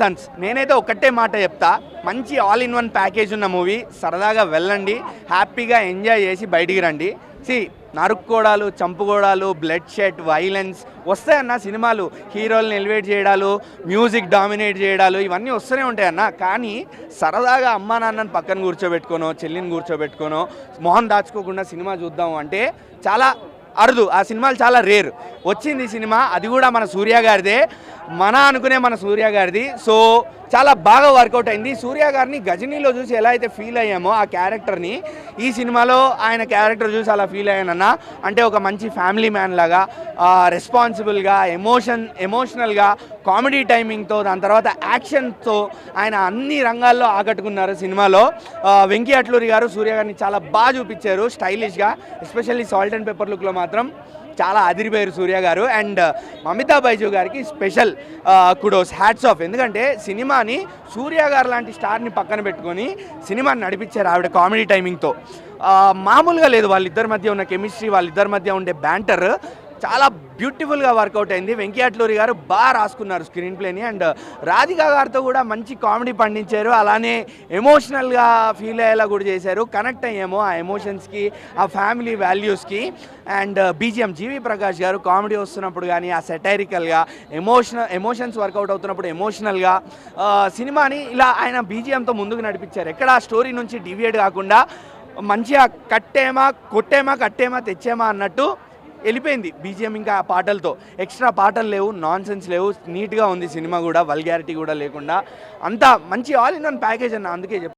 Sons నేనైతే ఒకటే మాట చెప్తా, మంచి ఆల్ ఇన్ వన్ ప్యాకేజ్ ఉన్న మూవీ, సరదాగా వెళ్ళండి, హ్యాపీగా ఎంజాయ్ చేసి బయటికి రండి. నరుక్కోవడాలు, చంపుకోవడాలు, బ్లడ్ షెడ్, వైలెన్స్ వస్తాయన్న సినిమాలు, హీరోలను ఎలివేట్ చేయడాలు, మ్యూజిక్ డామినేట్ చేయడాలు, ఇవన్నీ వస్తూనే ఉంటాయన్న. కానీ సరదాగా అమ్మా నాన్నని పక్కన కూర్చోబెట్టుకోనో, చెల్లిని కూర్చోబెట్టుకోనో, మొహం దాచుకోకుండా సినిమా చూద్దాం అంటే చాలా అరుదు. ఆ సినిమాలు చాలా రేర్. వచ్చింది సినిమా, అది కూడా మన సూర్య గారిదే, మన సూర్య గారిది. సో చాలా బాగా వర్కౌట్ అయింది. సూర్య గారిని గజనీలో చూసి ఎలా అయితే ఫీల్ అయ్యామో ఆ క్యారెక్టర్ని ఈ సినిమాలో ఆయన క్యారెక్టర్ చూసి అలా ఫీల్ అయ్యానన్న. అంటే ఒక మంచి ఫ్యామిలీ మ్యాన్ లాగా, రెస్పాన్సిబుల్గా, ఎమోషనల్గా, కామెడీ టైమింగ్తో, దాని తర్వాత యాక్షన్తో ఆయన అన్ని రంగాల్లో ఆకట్టుకున్నారు సినిమాలో. వెంకీ అట్లూరి గారు సూర్య గారిని చాలా బాగా చూపించారు స్టైలిష్గా. ఎస్పెషల్లీ సాల్ట్ అండ్ పెప్పర్ లుక్లో మాత్రం చాలా అదిరిపోయారు సూర్య గారు. అండ్ మమితా బైజు గారికి స్పెషల్ కుడోస్, హ్యాట్స్ ఆఫ్. ఎందుకంటే సినిమాని సూర్య గారు లాంటి స్టార్ని పక్కన పెట్టుకొని సినిమాని నడిపించారు ఆవిడ కామెడీ టైమింగ్తో. మామూలుగా లేదు వాళ్ళిద్దరి మధ్య ఉన్న కెమిస్ట్రీ, వాళ్ళిద్దరి మధ్య ఉండే బ్యాంటర్ చాలా బ్యూటిఫుల్గా వర్కౌట్ అయింది. వెంకీ అట్లూరి గారు బాగా రాసుకున్నారు స్క్రీన్ ప్లేని. అండ్ రాధికా గారితో కూడా మంచి కామెడీ పండించారు, అలానే ఎమోషనల్గా ఫీల్ అయ్యేలా కూడా చేశారు. కనెక్ట్ అయ్యాము ఆ ఎమోషన్స్కి, ఆ ఫ్యామిలీ వాల్యూస్కి. అండ్ బీజిఎం జీవి ప్రకాష్ గారు కామెడీ వస్తున్నప్పుడు కానీ, ఆ సెటైరికల్గా ఎమోషన్స్ వర్కౌట్ అవుతున్నప్పుడు ఎమోషనల్గా సినిమాని ఇలా ఆయన బీజిఎంతో ముందుకు నడిపించారు. ఎక్కడ ఆ స్టోరీ నుంచి డివియేట్ కాకుండా మంచిగా కట్టేమా తెచ్చేమా అన్నట్టు వెళ్ళిపోయింది బీజిఎం. ఇంకా ఆ పాటలతో ఎక్స్ట్రా పాటలు లేవు, నాన్ సెన్స్ లేవు, నీట్గా ఉంది సినిమా కూడా, వల్గారిటీ కూడా లేకుండా. అంతా మంచి ఆల్ ఇన్ వన్ ప్యాకేజ్ అన్న. అందుకే